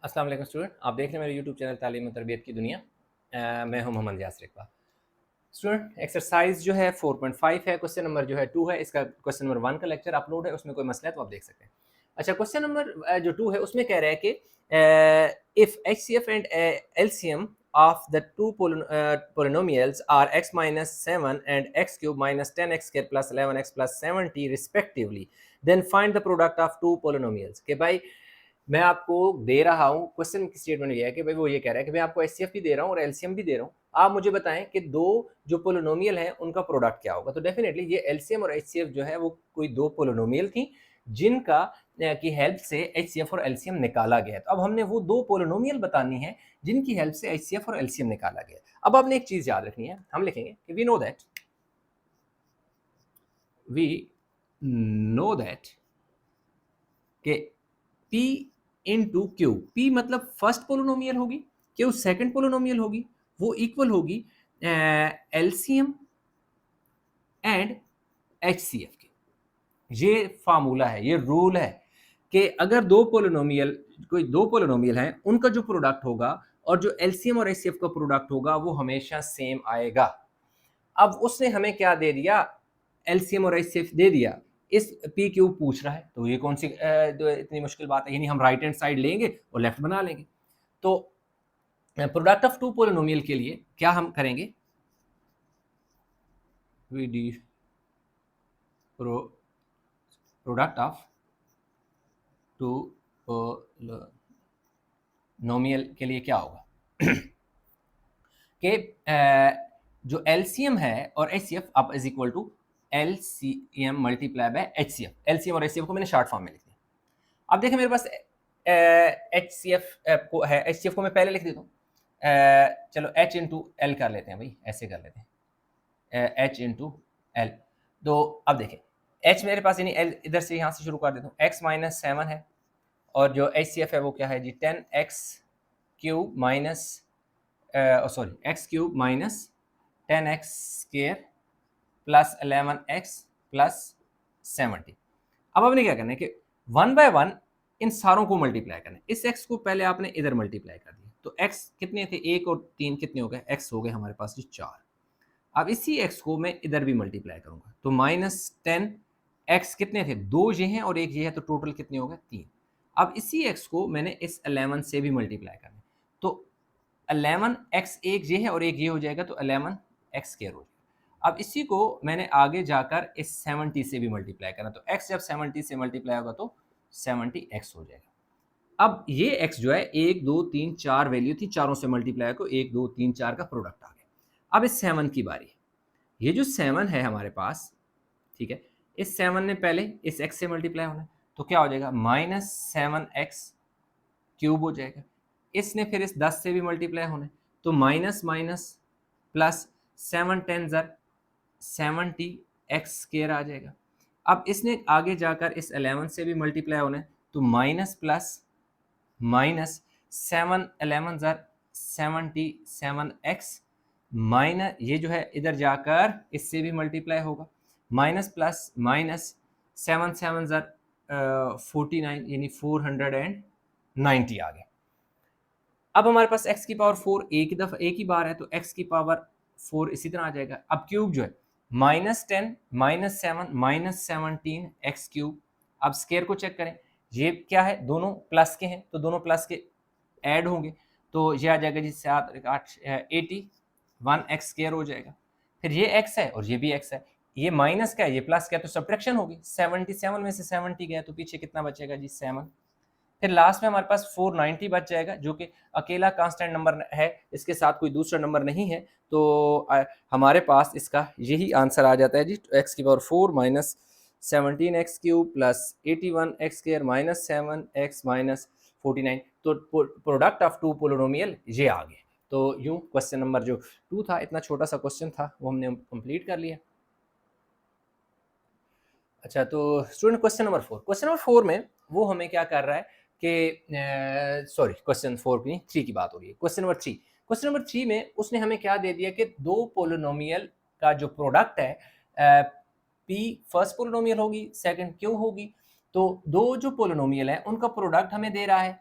अस्सलाम वालेकुम स्टूडेंट, आप देख रहे हैं मेरे यूट्यूब चैनल तालीम और तरबियत की दुनिया। मैं हूं मोहम्मद यासर इकबाल। स्टूडेंट, एक्सरसाइज जो है 4.5 है, क्वेश्चन नंबर जो है 2 है। इसका क्वेश्चन नंबर 1 का लेक्चर अपलोड है, उसमें कोई मसला है तो आप देख सकते हैं। अच्छा, क्वेश्चन नंबर जो 2 है उसमें कह रहा है कि if H C F and LCM of the two polynomials are x minus 7 and x cube minus 10x square plus 11x plus 70 respectively, then find the product of two polynomials. कि भाई मैं आपको दे रहा हूँ, क्वेश्चन की statement ये है कि भाई वो ये कह रहा है कि मैं आपको एचसीएफ भी दे रहा हूँ और एलसीएम भी दे रहा हूँ, आप मुझे बताएं कि दो जो पोलिनोमियल हैं उनका प्रोडक्ट क्या होगा। तो डेफिनेटली ये एलसीएम और एचसीएफ जो है वो कोई दो पोलिनोमियल थी जिनका की हेल्प से एचसीएफ और एलसीएम निकाला गया है। तो अब हमने वो दो पोलिनोमियल बतानी है जिनकी हेल्प से एचसीएफ और एलसीएम निकाला गया। अब आपने एक चीज याद रखनी है, हम लिखेंगे कि वी नो दैट कि P इंटू क्यू, P मतलब फर्स्ट पोलिनोमियल होगी, क्यू सेकंड पोलिनोमियल होगी, वो इक्वल होगी एलसीएम एंड एचसीएफ के। ये फार्मूला है, ये रूल है कि अगर कोई दो पोलिनोमियल हैं, उनका जो प्रोडक्ट होगा और जो एलसीएम और एचसीएफ का प्रोडक्ट होगा वो हमेशा सेम आएगा। अब उसने हमें क्या दे दिया, एलसीएम और एचसीएफ दे दिया, इस पी क्यू पूछ रहा है, तो ये कौन सी इतनी मुश्किल बात है, यानी हम राइट हैंड साइड लेंगे और लेफ्ट बना लेंगे। तो प्रोडक्ट ऑफ टू पोलिनोमियल के लिए क्या हम करेंगे, प्रोडक्ट ऑफ टू पोलिनोमियल के लिए क्या होगा कि जो एलसीएम है और एचसीएफ अब is equal to LCM multiply by HCF. LCM और एचसीएफ को मैंने शॉर्ट फॉर्म में लिख दिया। अब देखें मेरे पास एचसीएफ को है, एचसीएफ को मैं पहले लिख देता हूँ, चलो एच इंटू एल कर लेते हैं भाई, ऐसे कर लेते हैं एच इंटू एल। तो अब देखें एच मेरे पास यानी एल इधर से यहाँ से शुरू कर देता हूँ, एक्स माइनस 7 है और जो एच सी एफ है वो क्या है जी 10x cube minus sorry x cube minus 10x square plus 11x plus 70। अब आपने क्या करना है कि वन बाय वन इन सारों को मल्टीप्लाई करना है। इस x को पहले आपने इधर मल्टीप्लाई कर दिया, तो x कितने थे, 1 और 3 कितने हो गए, x हो गए हमारे पास जी 4। अब इसी x को मैं इधर भी मल्टीप्लाई करूंगा, तो -10x कितने थे, 2 ये हैं और एक ये है, तो टोटल कितने हो गए 3। अब इसी x को मैंने इस 11 से भी मल्टीप्लाई करना है, तो 11x एक ये है और एक ये हो जाएगा, तो 11x स्क्वायर हो जाएगा। अब इसी को मैंने आगे जाकर इस 70 से भी मल्टीप्लाई करना, तो x जब 70 से मल्टीप्लाई होगा तो 70x हो जाएगा। अब ये x जो है 1 2 3 4 वैल्यू थी, चारों से मल्टीप्लाई को 1 2 3 4 का प्रोडक्ट आ गया। अब इस 7 की बारी है, ये जो 7 है हमारे पास, ठीक है, इस 7 ने पहले इस x से मल्टीप्लाई होना है, तो क्या हो जाएगा -7x क्यूब हो जाएगा। इसने फिर इस 10 से भी मल्टीप्लाई होना है, तो minus minus plus 7 10 70x square आ जाएगा। अब इसने आगे जाकर इस 11 से भी मल्टीप्लाई होना है, तो minus plus minus 7 11 77x minus ये जो है इधर जाकर इससे भी मल्टीप्लाई होगा, माइनस प्लस माइनस 7 7 49 यानी 490 आ गया। अब हमारे पास x की पावर 4 एक ही बार है, तो x की पावर 4 इसी तरह आ जाएगा। अब क्यूब जो है -10 -7 -17 x क्यूब। अब स्केयर को चेक करें, ये क्या है, दोनों प्लस के हैं, तो दोनों प्लस के ऐड होंगे, तो ये आ जाएगा जी 7 8 81 x स्केयर हो जाएगा। फिर ये x है और ये भी x है, ये माइनस का है ये प्लस का है, तो सब्ट्रैक्शन होगी, 77 में से 70 गया तो पीछे कितना बचेगा जी 7। फिर लास्ट में हमारे पास 490 बच जाएगा, जो कि अकेला कांस्टेंट नंबर है, इसके साथ कोई दूसरा नंबर नहीं है, तो हमारे पास इसका यही आंसर आ जाता है जी, x की power 4 minus 17x cube plus 81x square minus 7x minus 49। तो प्रोडक्ट ऑफ टू पोलिनोमियल ये आ गए। तो यूं क्वेश्चन नंबर जो 2 था, इतना छोटा सा क्वेश्चन था, वो हमने कंप्लीट कर लिया। अच्छा, तो student question number 4, question number 4 में वो हमें क्या कर रहा है कि सॉरी क्वेश्चन 4 नहीं 3 की बात हो रही है। क्वेश्चन नंबर 3, क्वेश्चन नंबर 3 में उसने हमें क्या दे दिया कि दो पोलिनोमियल का जो प्रोडक्ट है p फर्स्ट पोलिनोमियल होगी, सेकंड क्यू होगी, तो दो जो पोलिनोमियल है उनका प्रोडक्ट हमें दे रहा है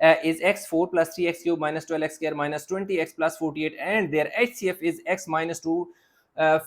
is x4 plus 3x cube minus 12x square minus 20x plus 48 and their HCF is x minus 2.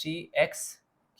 3x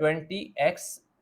20x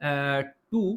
2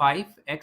5x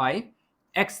5x,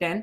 10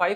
5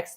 x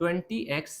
20x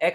x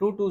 2 2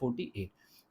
48.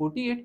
48.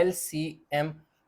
LCM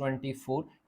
24.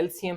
LCM.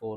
4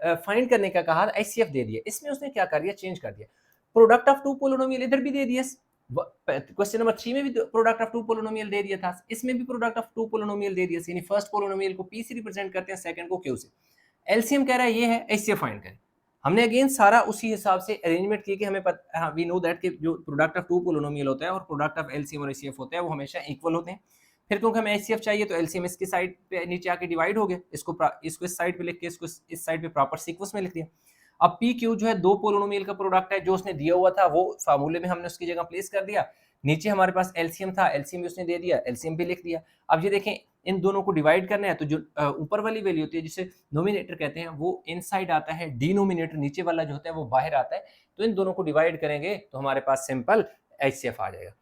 find करने का कहा, HCF दे दिया, इसमें उसने क्या कर दिया, चेंज कर दिया, प्रोडक्ट ऑफ टू पोलिनोमियल इधर भी दे दिया, क्वेश्चन नंबर 3 में भी प्रोडक्ट ऑफ टू पोलिनोमियल दे दिया था, इसमें भी प्रोडक्ट ऑफ टू पोलिनोमियल दे दिया, यानी फर्स्ट पोलिनोमियल को P से रिप्रेजेंट करते हैं, सेकंड को Q से, एलसीएम कह रहा है ये है, HCF फाइंड करें। हमने अगेन सारा उसी हिसाब से अरेंजमेंट की कि हमें पता, वी नो दैट कि जो प्रोडक्ट ऑफ टू पोलिनोमियल होता है और प्रोडक्ट ऑफ एलसीएम और HCF होता है वो हमेशा इक्वल होते हैं। फिर क्योंकि हमें HCF चाहिए तो एलसीएम इसकी साइड पे नीचे आके डिवाइड हो गया, इसको इस साइड पे लिख के इसको इस साइड पे प्रॉपर सीक्वेंस में लिख दिया। अब पी क्यू जो है दो पोलिनोमियल का प्रोडक्ट है, जो उसने दिया हुआ था वो फार्मूले में हमने उसकी जगह प्लेस कर दिया, नीचे हमारे पास एलसीएम था, एलसीएम भी उसने दे दिया, एलसीएम भी लिख दिया। अब ये देखें इन दोनों को डिवाइड करना है तो जो ऊपर वाली वैल्यू होती है जिसे नोमिनेटर कहते हैं वो इनसाइड आता है, डिनोमिनेटर नीचे वाला जो होता है वो बाहर आता है, तो इन दोनों को डिवाइड करेंगे तो हमारे पास सिंपल HCF आ जाएगा।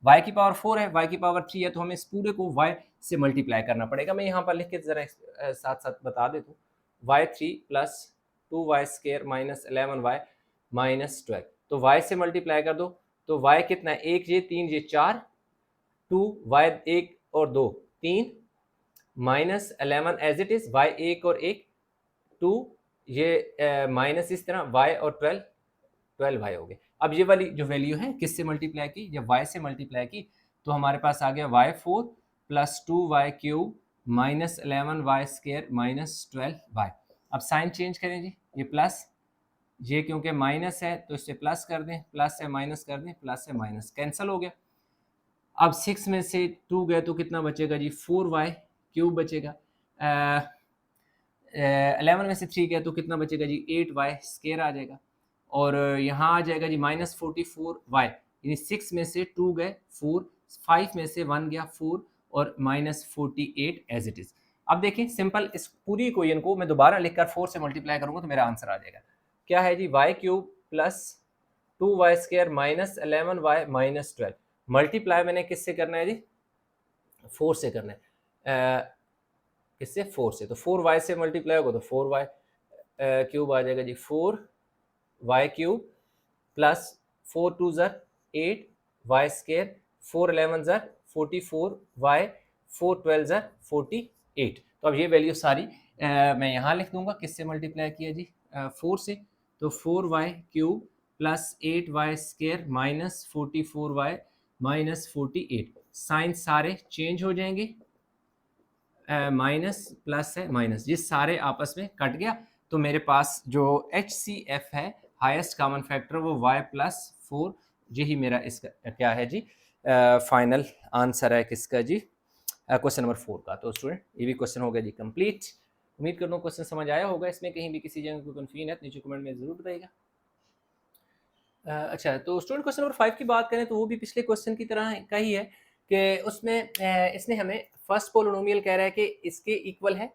y की पावर 4 है, y की पावर 3 है, तो हमें इस पूरे को y से मल्टीप्लाई करना पड़ेगा। मैं यहाँ पर लिख के जरा साथ साथ बता देता हूँ, y3 plus 2y square minus 11y minus 12, तो y से मल्टीप्लाई कर दो तो y कितना है, 1 ये 3 ये 4, 2y 1 और 2 3 minus 11 as it is, y 1 और 1 2 ये माइनस इस तरह y और 12y हो गए। अब ये वाली जो वैल्यू है किससे मल्टीप्लाई की, जब y से मल्टीप्लाई की तो हमारे पास आ गया y4 plus 2y cube minus 11y square minus 12y। अब साइन चेंज करें जी, ये प्लस, ये क्योंकि माइनस है तो इससे प्लस कर दें, प्लस से माइनस कर दें, प्लस से माइनस कैंसिल हो गया। अब 6 में से 2 गए तो कितना बचेगा जी, 4y क्यूब बचेगा। 11 में से 3 गए तो कितना बचेगा जी, 8y स्क्वायर आ जाएगा, और यहाँ आ जाएगा जी माइनस 44y, यानी 6 में से 2 गए 4, 5 में से 1 गया 4 और माइनस 48 एज इट इज। अब देखें सिंपल इस पूरी इक्वेशन को मैं दोबारा लिखकर 4 से मल्टीप्लाई करूंगा तो मेरा आंसर आ जाएगा, क्या है जी, y cube plus 2y square minus 11y minus 12, multiply मैंने किससे करना है जी, 4 से करना है, किससे, 4 से, तो 4y से मल्टीप्लाई होगा तो 4y क्यूब आ जाएगा जी, 4y क्यूब प्लस 4 2 ज़र 8 y स्क्वायर, 4 11 ज़र 44 y 4 12 ज़र 48। तो अब ये वैल्यू सारी मैं यहाँ लिख दूंगा, किससे मल्टीप्लाई किया जी, 4 से, तो 4y cube plus 8y square minus 44y minus 48, sign सारे चेंज हो जाएंगे, माइनस प्लस है माइनस, ये सारे आपस में कट गया, तो मेरे पास जो HCF है हाईएस्ट कॉमन फैक्टर वो y प्लस 4, यही मेरा इसका क्या है जी, फाइनल आंसर है किसका जी, क्वेश्चन नंबर 4 का। तो स्टूडेंट ये भी क्वेश्चन हो गया जी कंप्लीट। उम्मीद करता हूँ क्वेश्चन समझ आया होगा, इसमें कहीं भी किसी जगह कोई कन्फ्यूजन है तो नीचे कमेंट में जरूर बताइएगा। अच्छा, तो स्टूडेंट क्वेश्चन नंबर 5 की बात करें तो वो भी पिछले क्वेश्चन की तरह का ही है कि उसमें इसने हमें फर्स्ट पोलिनोमियल कह रहा है कि इसके इक्वल है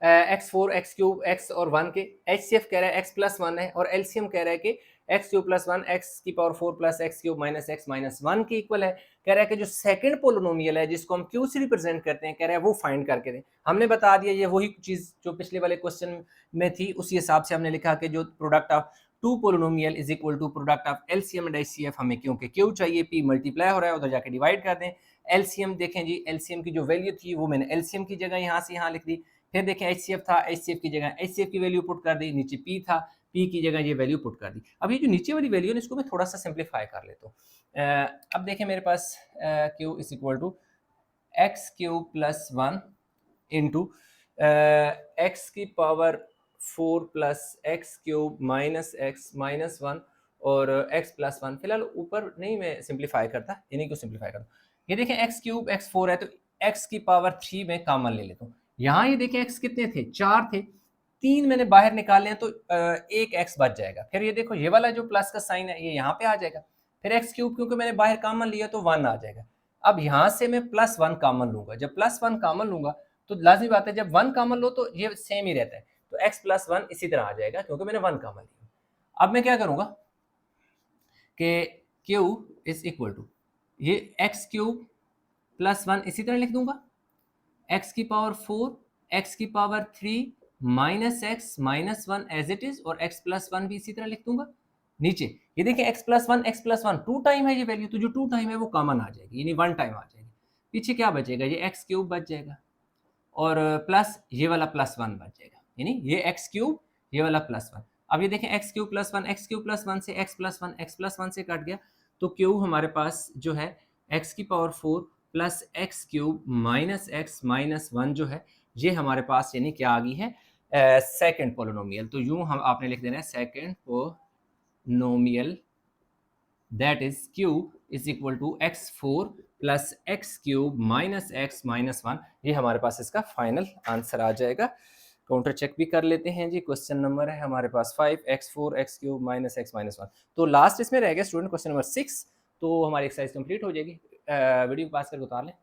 x4 x क्यूब x और 1 के, HCF कह रहा है x प्लस 1 है, और LCM कह रहा है कि x क्यूब प्लस 1 x की power 4 plus x cube minus x minus 1 के इक्वल है। कह रहा है कि जो सेकंड पोलिनोमियल है जिसको हम Q से रिप्रेजेंट करते हैं, कह रहा है वो फाइंड करके दें। हमने बता दिया ये वही चीज़ जो पिछले वाले क्वेश्चन में थी, उसी हिसाब से हमने लिखा कि जो product of two polynomial is equal to product of LCM and HCF, हमें क्योंकि Q चाहिए, P मल्टीप्लाई हो रहा है, उधर जाके डिवाइड कर दें। LCM देखें जी, LCM की जो वैल्यू थी वो मैंने LCM की जगह यहाँ से यहाँ लिख दी, फिर देखें HCF था, HCF की जगह HCF की वैल्यू पुट कर दी, नीचे P था, P की जगह ये वैल्यू पुट कर दी। अब ये जो नीचे वाली वैल्यू है इसको मैं थोड़ा सा सिंप्लीफाई कर लेता हूँ। अब देखें मेरे पास Q is equal to x cube plus 1 into x की power 4 plus x cube minus x minus 1 और x प्लस 1। फिलहाल ऊपर नहीं मैं सिंप्लीफाई करता, इन्हीं को सिंप्लीफाई करता हूँ। ये देखें एक्स क्यूब एक्स 4 है तो x की पावर 3 में कॉमन ले लेता हूँ। यहाँ ये देखें x कितने थे, 4 थे, 3 मैंने बाहर निकाले हैं तो एक x बच जाएगा। फिर ये देखो ये वाला जो प्लस का साइन है ये यहाँ पे आ जाएगा, फिर एक्स क्यूब क्योंकि मैंने बाहर कॉमन लिया तो 1 आ जाएगा। अब यहाँ से मैं प्लस 1 कॉमन लूंगा, जब प्लस 1 कॉमन लूंगा तो लाजमी बात है जब 1 कॉमन लो तो ये सेम ही रहता है, तो x प्लस 1 इसी तरह आ जाएगा क्योंकि मैंने 1 कॉमन लिया। अब मैं क्या करूंगा कि q इज इक्वल टू ये एक्स क्यूब प्लस 1 इसी तरह लिख दूंगा, x की पावर 4 x की power 3 minus x minus 1 as it is, और x प्लस 1 भी इसी तरह लिख दूंगा। नीचे ये देखिए x प्लस 1 टू टाइम है ये वैल्यू, तो जो टू टाइम है वो कॉमन आ जाएगी यानी 1 टाइम आ जाएगी। पीछे क्या बचेगा, ये x³ बच जाएगा और प्लस ये वाला प्लस 1 बच जाएगा, यानी ये x³ ये वाला +1। अब ये देखें x cube plus 1, x cube plus 1 से x प्लस 1 से कट गया, तो क्यू हमारे पास जो है x की power 4 plus x cube minus x minus 1 जो है, ये हमारे पास यानी क्या आ गई है, सेकेंड पोलिनोमियल। तो यूं हम आपने लिख देना है second polynomial, that is q is equal to x4 plus x cube minus x minus 1। ये हमारे पास इसका फाइनल आंसर आ जाएगा। काउंटर चेक भी कर लेते हैं जी। क्वेश्चन नंबर है हमारे पास 5 x4 x cube minus x minus 1। तो लास्ट इसमें रह गया स्टूडेंट क्वेश्चन नंबर 6, तो हमारी एक्सरसाइज कंप्लीट हो जाएगी। वीडियो पास करके उतार लें।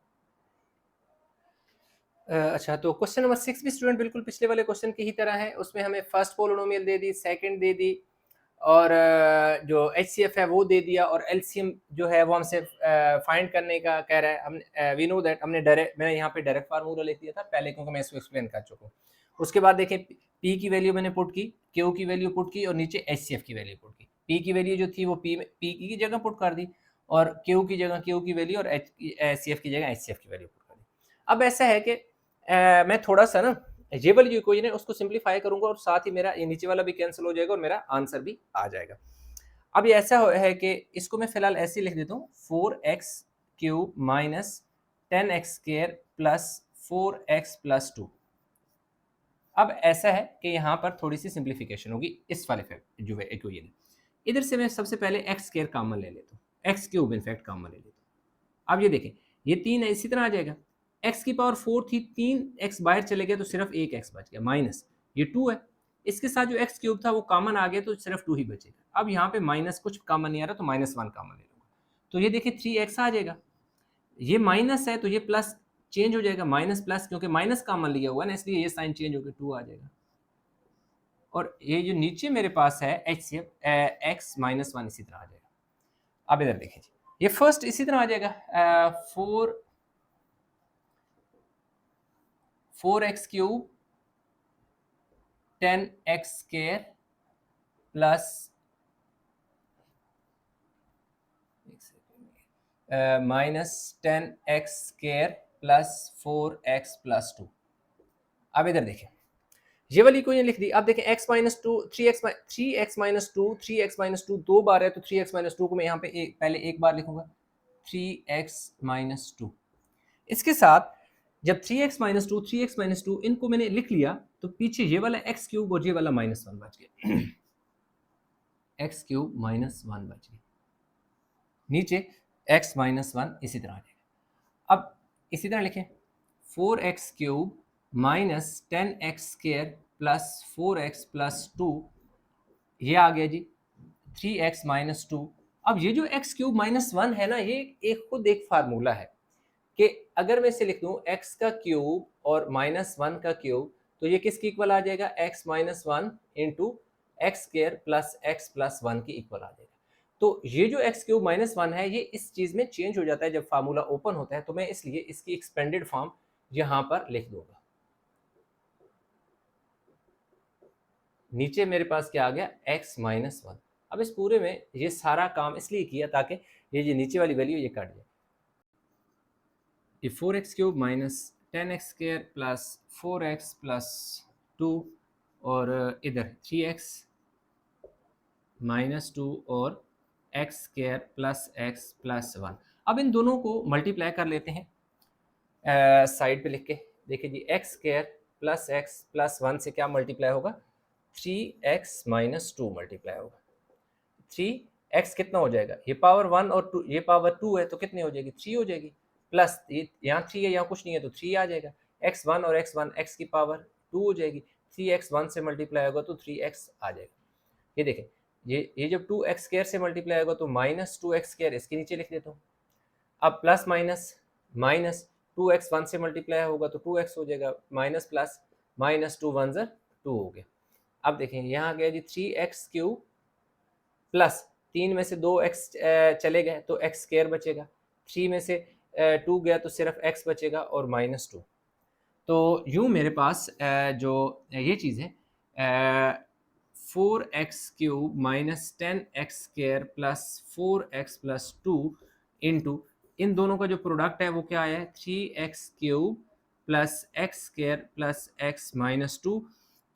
अच्छा, तो क्वेश्चन नंबर 6 भी स्टूडेंट बिल्कुल पिछले वाले क्वेश्चन की ही तरह है। उसमें हमें फर्स्ट पोलिनोमियल दे दी, सेकंड दे दी, और जो HCF है वो दे दिया, और LCM जो है वो हमसे फाइंड करने का कह रहा है। हम वी नो दैट मैंने यहाँ पे डायरेक्ट फार्मूला लिख दिया था पहले, क्योंकि मैं इसको एक्सप्लेन कर चुका हूँ। उसके बाद देखें P की वैल्यू मैंने पुट की, Q की वैल्यू पुट की, और नीचे HCF की वैल्यू पुट की। P की वैल्यू जो थी वो P की जगह पुट कर दी, और Q की जगह Q की वैल्यू, और HCF की जगह HCF की वैल्यू पुट कर दी। अब ऐसा है कि मैं थोड़ा सा ना ये वाली जो इक्वेशन है उसको सिंपलीफाई करूंगा, और साथ ही मेरा ये नीचे वाला भी कैंसिल हो जाएगा और मेरा आंसर भी आ जाएगा। अब ये ऐसा है कि इसको मैं फिलहाल ऐसे लिख देता हूँ, 4x cube minus 10x square plus 4x plus 2। अब ऐसा है कि यहाँ पर थोड़ी सी सिंप्लीफिकेशन होगी इस वाले जो है इक्वेशन है। इधर से मैं सबसे पहले x स्क्वायर कॉमन ले लेता हूँ, x क्यूब इनफैक्ट कॉमन ले लेता हूँ। अब ये देखें, ये 3 है, इसी तरह आ जाएगा। x की पावर 4 थी, 3x बाहर चले गया तो सिर्फ एक x बच गया, माइनस ये 2 है, इसके साथ जो x क्यूब था वो कॉमन आ गया तो सिर्फ 2 ही बचेगा। अब यहाँ पे माइनस कुछ कॉमन नहीं आ रहा तो -1 कॉमन ले लूँगा, तो ये देखिए 3x आ जाएगा। ये माइनस है तो ये प्लस चेंज हो जाएगा, माइनस प्लस, क्योंकि माइनस कॉमन लिया हुआ है ना, इसलिए ये साइन चेंज होकर 2 आ जाएगा। और ये जो नीचे मेरे पास है HCF x माइनस 1 इसी तरह आ जाएगा। अब इधर देखें जी, ये फर्स्ट इसी तरह आ जाएगा, 4x cube 10x square plus minus 10x square plus 4x plus 2। अब इधर देखें, ये वाली इक्वेशन लिख दी। अब देखें x minus 2, 3x minus 2, 3x minus 2 दो बार है, तो 3x माइनस 2 को मैं यहाँ पे पहले एक बार लिखूंगा, 3x माइनस 2। इसके साथ जब 3x माइनस 2, 3x माइनस 2 इनको मैंने लिख लिया, तो पीछे ये वाला x क्यूब और ये वाला -1 बच गया, x क्यूब -1 बच गया, नीचे x माइनस 1 इसी तरह आ जाएगा। अब इसी तरह लिखें, 4x cube minus 10x square plus 4x plus 2, ये आ गया जी 3x माइनस 2। अब ये जो x क्यूब -1 है ना, ये एक खुद एक फार्मूला है कि अगर मैं इसे लिख दूं x का क्यूब और -1 का क्यूब, तो ये किसकी इक्वल आ जाएगा, x minus 1 into x square plus x plus 1 की इक्वल आ जाएगा। तो ये जो x क्यूब -1 है, ये इस चीज में चेंज हो जाता है जब फार्मूला ओपन होता है, तो मैं इसलिए इसकी एक्सपेंडेड फॉर्म यहां पर लिख दूंगा। नीचे मेरे पास क्या आ गया, x माइनस 1। अब इस पूरे में ये सारा काम इसलिए किया ताकि ये जो नीचे वाली वैल्यू ये कट जाए। ये 4x cube minus 10x square plus 4x plus 2, और इधर 3x माइनस 2 और x square plus x plus 1। अब इन दोनों को मल्टीप्लाई कर लेते हैं साइड पे लिख के। देखिए जी, x square plus x plus 1 से क्या मल्टीप्लाई होगा, 3x माइनस 2 मल्टीप्लाई होगा। 3x कितना हो जाएगा, ये पावर 1 और 2, ये पावर 2 है तो कितनी हो जाएगी, 3 हो जाएगी, प्लस यहाँ 3 है, यहाँ कुछ नहीं है तो 3 आ जाएगा। x1 और x1 x की पावर 2 हो जाएगी, 3x 1 से मल्टीप्लाई होगा तो 3x आ जाएगा। ये देखें, ये जब 2x स्क्वायर से मल्टीप्लाई होगा तो -2x स्क्वायर इसके नीचे लिख देता हूँ। अब प्लस माइनस माइनस 2x 1 से मल्टीप्लाई होगा तो 2x हो जाएगा, माइनस प्लस -2 1 2 हो गया। अब देखें यहाँ आ गया जी 3x क्यूब प्लस 3 में से 2x चले गए तो x स्क्वायर बचेगा, 3 में से 2 गया तो सिर्फ x बचेगा और -2। तो यूँ मेरे पास जो ये चीज़ है 4x cube minus 10x square plus 4x plus 2 into इन दोनों का जो प्रोडक्ट है वो क्या आया है, 3x cube plus x square plus x minus 2,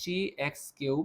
3x³.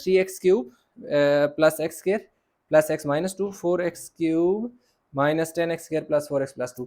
3x³ + x² + x - 2 4x³ - 10x² + 4x + 2،